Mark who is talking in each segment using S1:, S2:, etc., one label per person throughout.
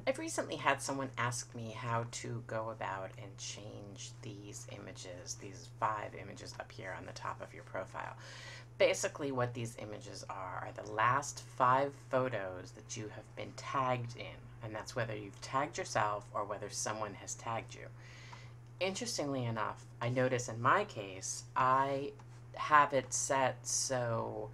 S1: I've recently had someone ask me how to go about and change these images, these 5 images up here on the top of your profile. Basically, what these images are the last 5 photos that you have been tagged in, and that's whether you've tagged yourself or whether someone has tagged you. Interestingly enough, I notice in my case, I have it set so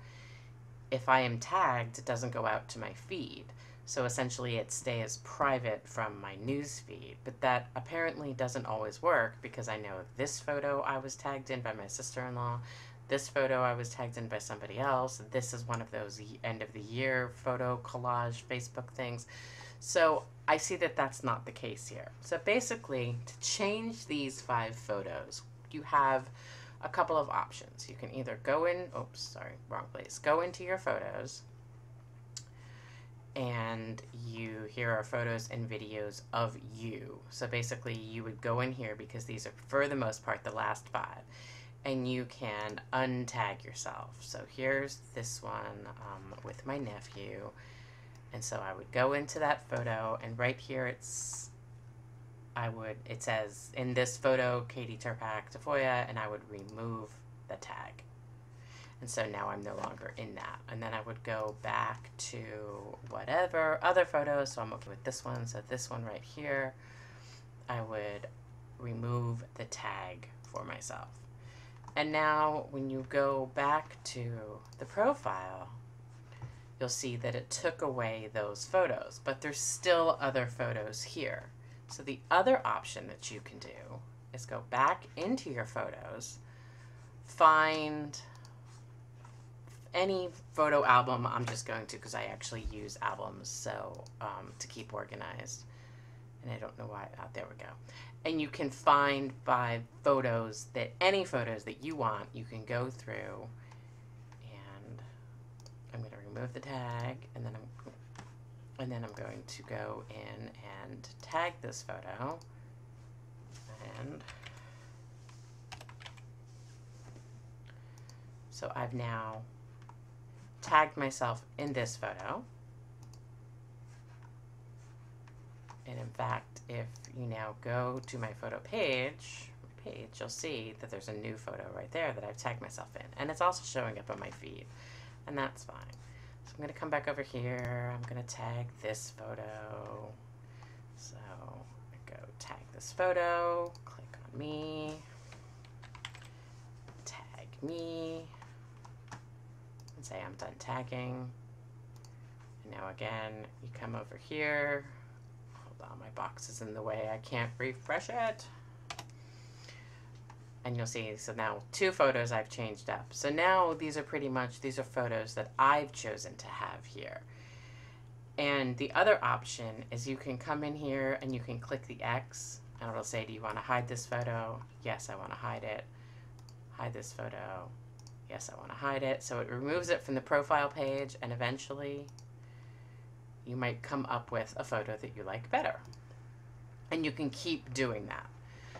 S1: if I am tagged, it doesn't go out to my feed. So essentially, it stays private from my news feed. But that apparently doesn't always work because I know this photo I was tagged in by my sister-in-law. This photo I was tagged in by somebody else. This is one of those end of the year photo collage Facebook things. So I see that that's not the case here. So basically, to change these 5 photos, you have a couple of options. You can either go in, oops, sorry, wrong place. Go into your photos, and here are photos and videos of you. So basically, you would go in here because these are, for the most part, the last 5. And you can untag yourself. So here's this one with my nephew. And so I would go into that photo, and right here it says, in this photo, Katy Tafoya, and I would remove the tag. And so now I'm no longer in that. And then I would go back to whatever other photos. So I'm okay with this one. So this one right here, I would remove the tag for myself. And now when you go back to the profile, you'll see that it took away those photos, but there's still other photos here. So the other option that you can do is go back into your photos, find any photo album. I'm just going to, because I actually use albums, so to keep organized. And I don't know why, there we go. And you can find by photos that, any photos that you want, you can go through, and I'm going to remove the tag, and then I'm going to go in and tag this photo, and so I've now tagged myself in this photo. And in fact, if you now go to my photo page, you'll see that there's a new photo right there that I've tagged myself in. And it's also showing up on my feed, and that's fine. So I'm going to come back over here. I'm going to tag this photo. So I go tag this photo, click on me, tag me, and say I'm done tagging. And now again, you come over here. Hold on, my box is in the way. I can't refresh it. And you'll see, so now 2 photos I've changed up. So now these are photos that I've chosen to have here. And the other option is you can come in here and you can click the X, and it'll say, do you want to hide this photo? Yes, I want to hide it. Hide this photo. Yes, I want to hide it. So it removes it from the profile page, and eventually you might come up with a photo that you like better. And you can keep doing that.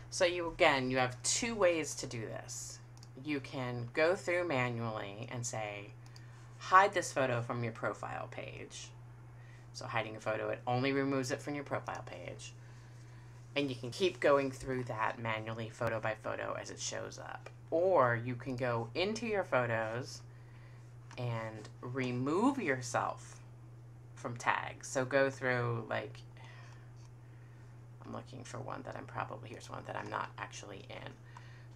S1: So you have 2 ways to do this. You can go through manually and say, hide this photo from your profile page. So hiding a photo, it only removes it from your profile page. And you can keep going through that manually, photo by photo, as it shows up. Or you can go into your photos and remove yourself from tags. So go through, like, I'm looking for one that here's one that I'm not actually in.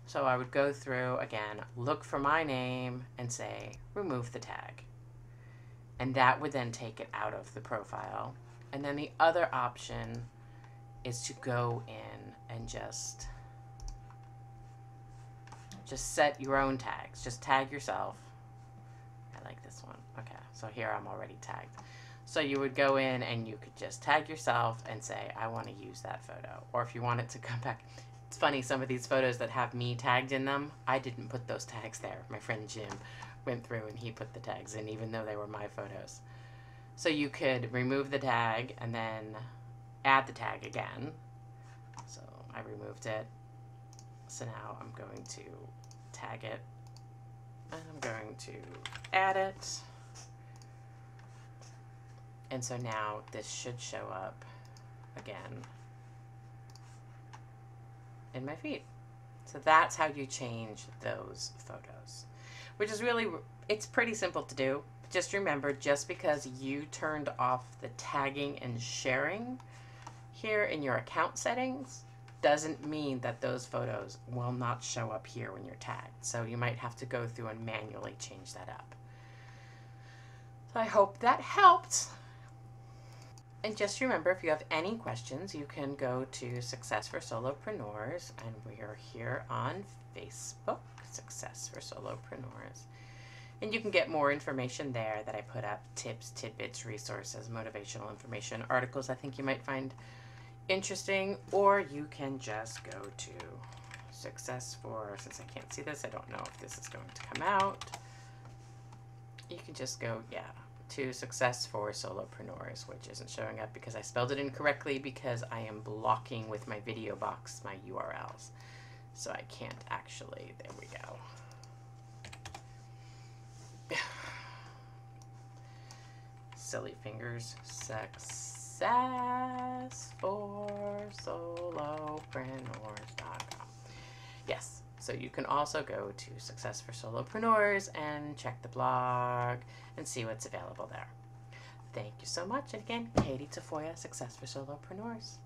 S1: So I would go through, again, look for my name and say, remove the tag. And that would then take it out of the profile. And then the other option is to go in and just set your own tags. Just tag yourself. I like this one. Okay, so here I'm already tagged. So you would go in and you could just tag yourself and say, I want to use that photo. Or if you want it to come back, it's funny, some of these photos that have me tagged in them, I didn't put those tags there. My friend Jim went through and he put the tags in, even though they were my photos. So you could remove the tag and then add the tag again. So I removed it. So now I'm going to tag it, and I'm going to add it. And so now this should show up again in my feed. So that's how you change those photos, which is really, it's pretty simple to do. Just remember, just because you turned off the tagging and sharing here in your account settings doesn't mean that those photos will not show up here when you're tagged. So you might have to go through and manually change that up. So I hope that helped. And just remember, if you have any questions, you can go to Success for Solopreneurs, and we are here on Facebook, Success for Solopreneurs. And you can get more information there that I put up, tips, tidbits, resources, motivational information, articles I think you might find interesting, or you can just go to Success for, since I can't see this, I don't know if this is going to come out. You can just go, to Success for Solopreneurs, which isn't showing up because I spelled it incorrectly because I am blocking with my video box my URLs. So I can't actually, there we go. Silly fingers. Success for Solopreneurs.com. Yes. So you can also go to Success for Solopreneurs and check the blog and see what's available there. Thank you so much. And again, Katy Tafoya, Success for Solopreneurs.